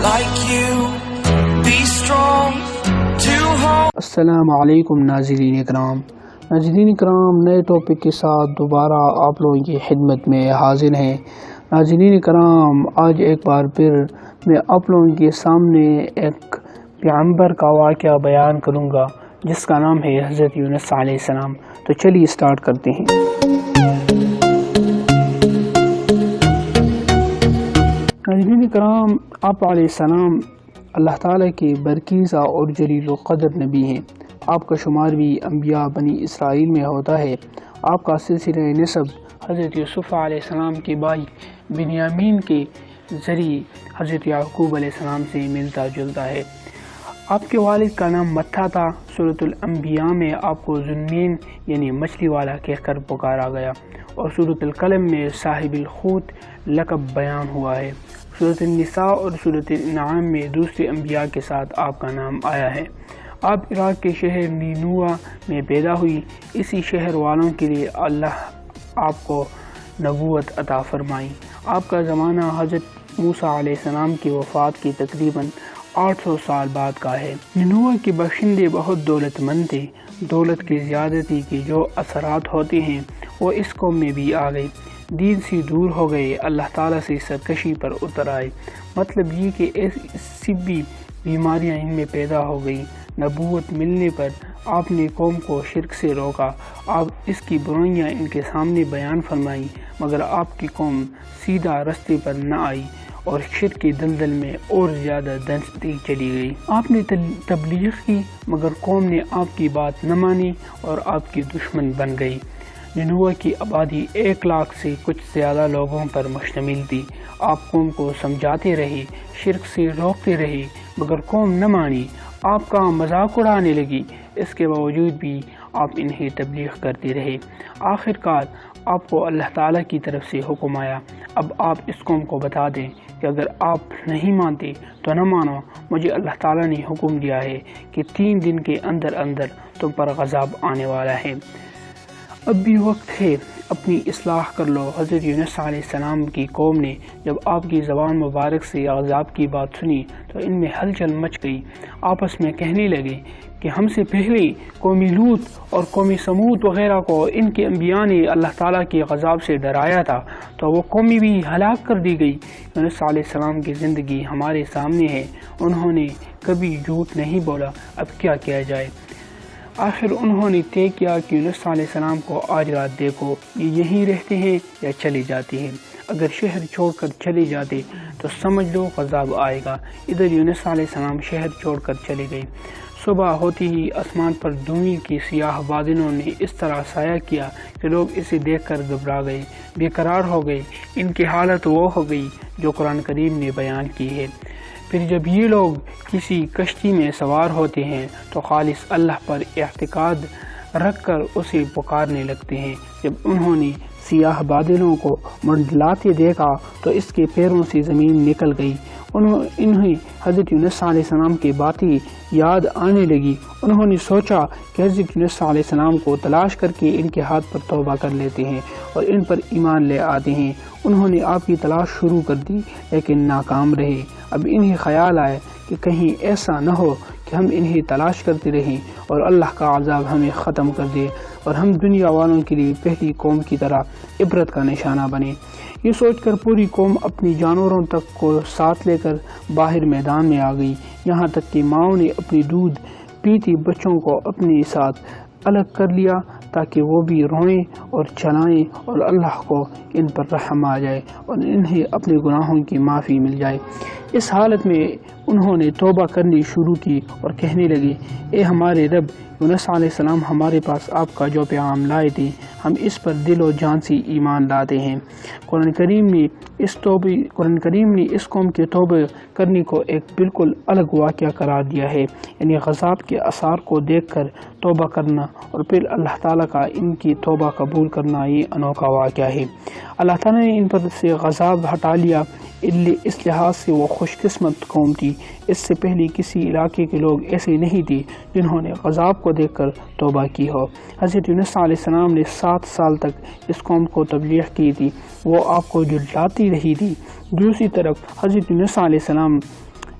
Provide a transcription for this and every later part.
like you. Be strong to hold. السلام علیکم ناظرین اکرام، نئے ٹاپک کے ساتھ دوبارہ آپ لوگوں کی خدمت میں حاضر ہیں۔ ناظرین اکرام، آج ایک بار پھر میں آپ لوگوں کے سامنے ایک پیغمبر کا واقعہ بیان کروں گا جس کا نام ہے حضرت یونس علیہ السلام۔ تو چلیے اسٹارٹ کرتے ہیں۔ ناظرین اکرام، آپ علیہ السلام اللہ تعالیٰ کے برکیزہ اور جلیل القدر نبی ہیں۔ آپ کا شمار بھی انبیاء بنی اسرائیل میں ہوتا ہے۔ آپ کا سلسلہ نسب حضرت یوسف علیہ السلام کے بھائی بنیامین کے ذریعے حضرت یعقوب علیہ السلام سے ملتا جلتا ہے۔ آپ کے والد کا نام متھا تھا۔ سورۃ الانبیاء میں آپ کو ذوالنون یعنی مچھلی والا کہہ کر پکارا گیا، اور سورۃ القلم میں صاحب الحوت لقب بیان ہوا ہے۔ سورۃ النساء اور سورۃ الانعام میں دوسرے انبیاء کے ساتھ آپ کا نام آیا ہے۔ آپ عراق کے شہر نینوا میں پیدا ہوئی۔ اسی شہر والوں کے لیے اللہ آپ کو نبوت عطا فرمائی۔ آپ کا زمانہ حضرت موسیٰ علیہ السلام کی وفات کے تقریباً 800 سال بعد کا ہے۔ نینوا کے باشندے بہت دولت مند تھے۔ دولت کی زیادتی کے جو اثرات ہوتے ہیں وہ اس قوم میں بھی آ گئے۔ دین سے دور ہو گئے، اللہ تعالیٰ سے سرکشی پر اتر آئے۔ مطلب یہ کہ ایسی بھی بیماریاں ان میں پیدا ہو گئی۔ نبوت ملنے پر آپ نے قوم کو شرک سے روکا۔ آپ اس کی برائیاں ان کے سامنے بیان فرمائیں، مگر آپ کی قوم سیدھا رستے پر نہ آئی اور شرک کے دلدل میں اور زیادہ دھنستی چلی گئی۔ آپ نے تبلیغ کی مگر قوم نے آپ کی بات نہ مانی اور آپ کی دشمن بن گئی۔ نینوا کی آبادی 1 لاکھ سے کچھ زیادہ لوگوں پر مشتمل تھی۔ آپ قوم کو سمجھاتے رہے، شرک سے روکتے رہے، مگر قوم نہ مانی، آپ کا مذاق اڑانے لگی۔ اس کے باوجود بھی آپ انہیں تبلیغ کرتے رہے۔ آخر کار آپ کو اللہ تعالیٰ کی طرف سے حکم آیا، اب آپ اس قوم کو بتا دیں کہ اگر آپ نہیں مانتے تو نہ مانو، مجھے اللہ تعالیٰ نے حکم دیا ہے کہ 3 دن کے اندر اندر تم پر عذاب آنے والا ہے۔ اب بھی وقت ہے، اپنی اصلاح کر لو۔ حضرت یونس علیہ السلام کی قوم نے جب آپ کی زبان مبارک سے عذاب کی بات سنی تو ان میں ہلچل مچ گئی۔ آپس میں کہنے لگے کہ ہم سے پہلے قومی لوط اور قومی سمود وغیرہ کو ان کے انبیاء نے اللہ تعالیٰ کے عذاب سے ڈرایا تھا تو وہ قومی بھی ہلاک کر دی گئی۔ یونس علیہ السلام کی زندگی ہمارے سامنے ہے، انہوں نے کبھی جھوٹ نہیں بولا، اب کیا کیا جائے؟ آخر انہوں نے طے کیا کہ یونس علیہ السلام کو آج رات دیکھو، یہ یہیں رہتے ہیں یا چلے جاتے ہیں۔ اگر شہر چھوڑ کر چلے جاتے تو سمجھ لو عذاب آئے گا۔ ادھر یونس علیہ السلام شہر چھوڑ کر چلے گئے۔ صبح ہوتی ہی آسمان پر دھوئیں کی سیاہ بادلوں نے اس طرح سایہ کیا کہ لوگ اسے دیکھ کر گھبرا گئے، بے قرار ہو گئے۔ ان کی حالت وہ ہو گئی جو قرآن کریم نے بیان کی ہے۔ پھر جب یہ لوگ کسی کشتی میں سوار ہوتے ہیں تو خالص اللہ پر اعتقاد رکھ کر اسے پکارنے لگتے ہیں۔ جب انہوں نے سیاہ بادلوں کو منڈلاتے دیکھا تو اس کے پیروں سے زمین نکل گئی۔ انہیں حضرت یونس علیہ السلام کی باتیں یاد آنے لگی۔ انہوں نے سوچا کہ حضرت یونس علیہ السلام کو تلاش کر کے ان کے ہاتھ پر توبہ کر لیتے ہیں اور ان پر ایمان لے آتے ہیں۔ انہوں نے آپ کی تلاش شروع کر دی لیکن ناکام رہے۔ اب انہیں خیال آیا کہ کہیں ایسا نہ ہو کہ ہم انہیں تلاش کرتے رہیں اور اللہ کا عذاب ہمیں ختم کر دے اور ہم دنیا والوں کے لیے پہلی قوم کی طرح عبرت کا نشانہ بنے۔ یہ سوچ کر پوری قوم اپنی جانوروں تک کو ساتھ لے کر باہر میدان میں آ گئی، یہاں تک کہ ماؤں نے اپنی دودھ پیتی بچوں کو اپنے ساتھ الگ کر لیا تاکہ وہ بھی روئیں اور چلائیں اور اللہ کو ان پر رحم آ جائے اور انہیں اپنے گناہوں کی معافی مل جائے۔ اس حالت میں انہوں نے توبہ کرنی شروع کی اور کہنے لگے، اے ہمارے رب، یونس علیہ السلام ہمارے پاس آپ کا جو پیغام لائے تھے ہم اس پر دل و جان سے ایمان لاتے ہیں۔ قرآن کریم نے اس قوم کے توبہ کرنے کو ایک بالکل الگ واقعہ قرار دیا ہے، یعنی عذاب کے آثار کو دیکھ کر توبہ کرنا اور پھر اللہ تعالیٰ کا ان کی توبہ قبول کرنا یہ انوکھا واقعہ ہے۔ اللہ تعالیٰ نے ان پر سے عذاب ہٹا لیا، اس لحاظ سے وہ خوش قسمت قوم تھی۔ اس سے پہلے کسی علاقے کے لوگ ایسے نہیں تھے جنہوں نے عذاب کو دیکھ کر توبہ کی ہو۔ حضرت یونس علیہ السلام نے 7 سال تک اس قوم کو تبلیغ کی تھی، وہ آپ کو جھٹلاتی رہی تھی۔ دوسری طرف حضرت یونس علیہ السلام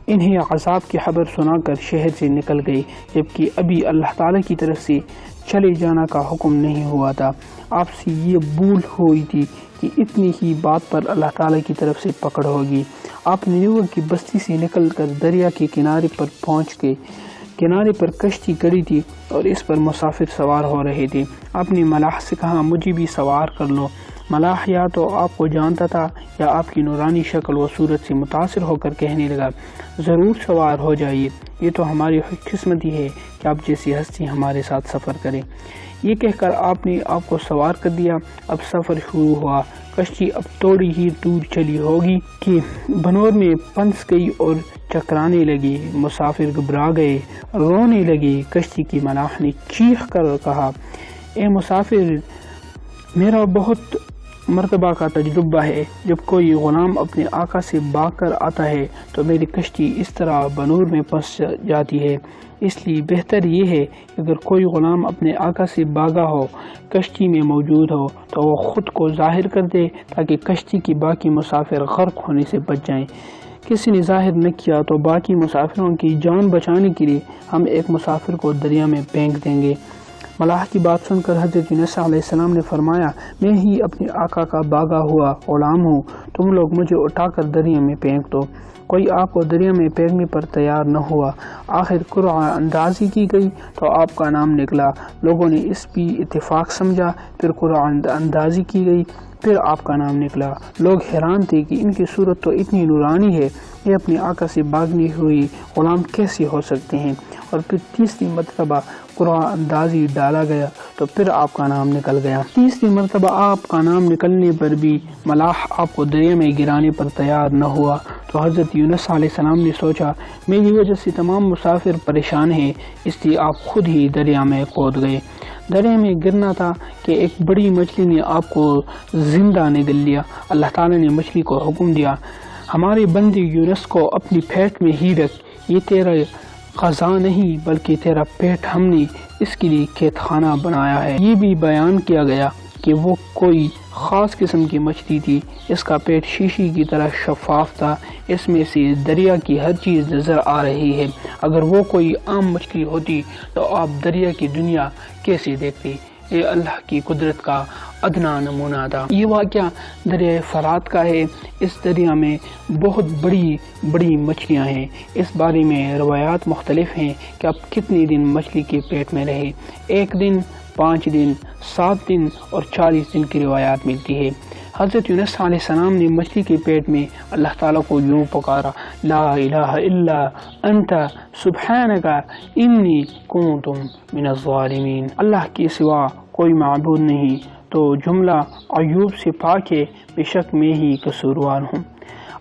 انہیں عذاب کی خبر سنا کر شہر سے نکل گئے، جبکہ ابھی اللہ تعالیٰ کی طرف سے چلے جانا کا حکم نہیں ہوا تھا۔ آپ سے یہ بھول ہوئی تھی کہ اتنی ہی بات پر اللہ تعالیٰ کی طرف سے پکڑ ہوگی۔ آپ نیویارک کی بستی سے نکل کر دریا کے کنارے پر پہنچ گئے۔ کنارے پر کشتی کڑی تھی اور اس پر مسافر سوار ہو رہے تھے۔ آپ نے ملاح سے کہا، مجھے بھی سوار کر لو۔ ملاح یا تو آپ کو جانتا تھا یا آپ کی نورانی شکل و صورت سے متاثر ہو کر کہنے لگا، ضرور سوار ہو جائیے، یہ تو ہماری خوش قسمتی ہے کہ آپ جیسی ہستی ہمارے ساتھ سفر کرے۔ یہ کہہ کر آپ نے آپ کو سوار کر دیا۔ اب سفر شروع ہوا۔ کشتی اب تھوڑی ہی دور چلی ہوگی کہ بنور میں پھنس گئی اور چکرانے لگی۔ مسافر گھبرا گئے، رونے لگے۔ کشتی کی ملاح نے چیخ کر کہا، اے مسافر، میرا بہت مرتبہ کا تجربہ ہے، جب کوئی غلام اپنے آقا سے بھاگ کر آتا ہے تو میری کشتی اس طرح بنور میں پھنس جاتی ہے۔ اس لیے بہتر یہ ہے کہ اگر کوئی غلام اپنے آقا سے بھاگا ہو، کشتی میں موجود ہو، تو وہ خود کو ظاہر کر دے تاکہ کشتی کی باقی مسافر غرق ہونے سے بچ جائیں۔ کسی نے ظاہر نہ کیا تو باقی مسافروں کی جان بچانے کے لیے ہم ایک مسافر کو دریا میں پھینک دیں گے۔ ملاح کی بات سن کر حضرت یونس علیہ السلام نے فرمایا، میں ہی اپنے آقا کا بھاگا ہوا غلام ہوں، تم لوگ مجھے اٹھا کر دریا میں پھینک دو۔ کوئی آپ کو دریا میں پھینکنے پر تیار نہ ہوا۔ آخر قرعہ اندازی کی گئی تو آپ کا نام نکلا۔ لوگوں نے اس بھی اتفاق سمجھا۔ پھر قرعہ اندازی کی گئی، پھر آپ کا نام نکلا۔ لوگ حیران تھے کہ ان کی صورت تو اتنی نورانی ہے، یہ اپنے آقا سے بھاگنے ہوئی غلام کیسے ہو سکتے ہیں؟ اور پھر تیسری مرتبہ قرعہ اندازی ڈالا گیا تو پھر آپ کا نام نکل گیا۔ تیسری مرتبہ آپ کا نام نکلنے پر بھی ملاح آپ کو دریا میں گرانے پر تیار نہ ہوا تو حضرت یونس علیہ السلام نے سوچا، میری وجہ سے تمام مسافر پریشان ہیں، اس لیے آپ خود ہی دریا میں کود گئے۔ دریا میں گرنا تھا کہ ایک بڑی مچھلی نے آپ کو زندہ نگل لیا۔ اللہ تعالیٰ نے مچھلی کو حکم دیا، ہمارے بندے یونس کو اپنی پیٹ میں ہی رکھ، یہ تیرا غذا نہیں بلکہ تیرا پیٹ ہم نے اس کے لیے قید خانہ بنایا ہے۔ یہ بھی بیان کیا گیا کہ وہ کوئی خاص قسم کی مچھلی تھی، اس کا پیٹ شیشے کی طرح شفاف تھا، اس میں سے دریا کی ہر چیز نظر آ رہی ہے۔ اگر وہ کوئی عام مچھلی ہوتی تو آپ دریا کی دنیا کیسے دیکھتے؟ یہ اللہ کی قدرت کا ادنا نمونہ تھا۔ یہ واقعہ دریائے فرات کا ہے۔ اس دریا میں بہت بڑی بڑی مچھلیاں ہیں۔ اس بارے میں روایات مختلف ہیں کہ آپ کتنے دن مچھلی کے پیٹ میں رہے۔ 1 دن، 5 دن، 7 دن اور 40 دن کی روایات ملتی ہے۔ حضرت یونس علیہ السلام نے مچھلی کے پیٹ میں اللہ تعالیٰ کو یوں پکارا، لا الہ الا انت سبحانک انی کنت من الظالمین۔ اللہ کے سوا کوئی معبود نہیں تو جملہ عیوب سے پاک ہے، بے شک میں ہی قصوروار ہوں۔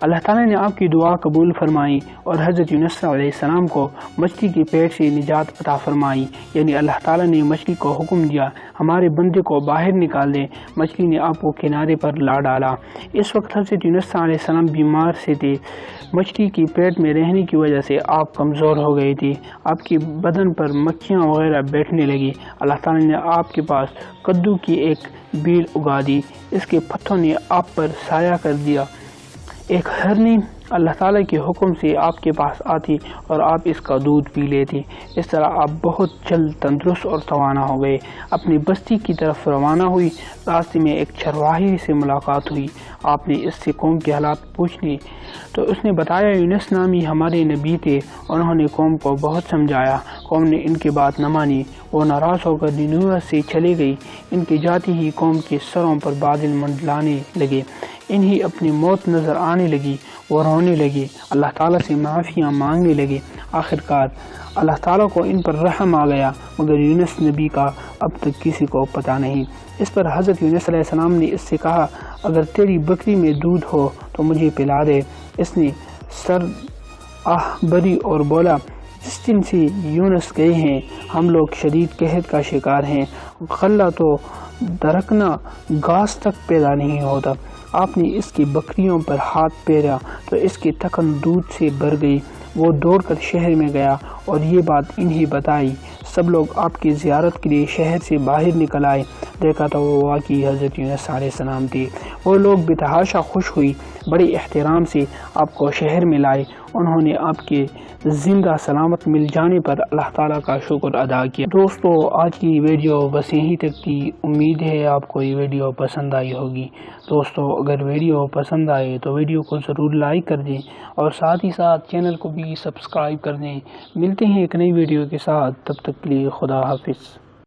اللہ تعالیٰ نے آپ کی دعا قبول فرمائی اور حضرت یونس علیہ السلام کو مچھلی کے پیٹ سے نجات عطا فرمائی، یعنی اللہ تعالیٰ نے مچھلی کو حکم دیا ہمارے بندے کو باہر نکال دے۔ مچھلی نے آپ کو کنارے پر لا ڈالا۔ اس وقت حضرت یونس علیہ السلام بیمار سے تھے۔ مچھلی کی پیٹ میں رہنے کی وجہ سے آپ کمزور ہو گئے تھے، آپ کے بدن پر مکھیاں وغیرہ بیٹھنے لگی۔ اللہ تعالیٰ نے آپ کے پاس کدو کی ایک بیل اگا دی، اس کے پتوں نے آپ پر سایہ کر دیا۔ ایک ہرنی اللہ تعالیٰ کے حکم سے آپ کے پاس آتی اور آپ اس کا دودھ پی لیتے۔ اس طرح آپ بہت جلد تندرست اور توانا ہو گئے۔ اپنی بستی کی طرف روانہ ہوئی۔ راستے میں ایک چرواہی سے ملاقات ہوئی۔ آپ نے اس سے قوم کے حالات پوچھ لی تو اس نے بتایا، یونس نامی ہمارے نبی تھے، انہوں نے قوم کو بہت سمجھایا، قوم نے ان کی بات نہ مانی، وہ ناراض ہو کر نینوے سے چلے گئی۔ ان کے جاتے ہی قوم کے سروں پر بادل منڈلانے لگے، انہیں اپنی موت نظر آنے لگی، وہ رونے لگے، اللہ تعالیٰ سے معافیاں مانگنے لگے۔ آخرکار اللہ تعالیٰ کو ان پر رحم آ گیا، مگر یونس نبی کا اب تک کسی کو پتہ نہیں۔ اس پر حضرت یونس علیہ السلام نے اس سے کہا، اگر تیری بکری میں دودھ ہو تو مجھے پلا دے۔ اس نے سر بری اور بولا، جس دن سے یونس گئے ہیں ہم لوگ شدید قحط کا شکار ہیں، غلہ تو درکنا گھاس تک پیدا نہیں ہوتا۔ آپ نے اس کی بکریوں پر ہاتھ پھیرا تو اس کی تھکن دودھ سے بھر گئی۔ وہ دوڑ کر شہر میں گیا اور یہ بات انہیں بتائی۔ سب لوگ آپ کی زیارت کے لیے شہر سے باہر نکل آئے۔ دیکھا تو وہ واقعی حضرت یونس علیہ السلام تھے۔ وہ لوگ بتحاشا خوش ہوئی، بڑے احترام سے آپ کو شہر میں لائے۔ انہوں نے آپ کے زندہ سلامت مل جانے پر اللہ تعالیٰ کا شکر ادا کیا۔ دوستو، آج کی ویڈیو بس یہیں تک تھی۔ امید ہے آپ کو یہ ویڈیو پسند آئی ہوگی۔ دوستو، اگر ویڈیو پسند آئے تو ویڈیو کو ضرور لائک کر دیں اور ساتھ ہی ساتھ چینل کو بھی سبسکرائب کر دیں۔ ملتے ہیں ایک نئی ویڈیو کے ساتھ، تب تک کے لیے خدا حافظ۔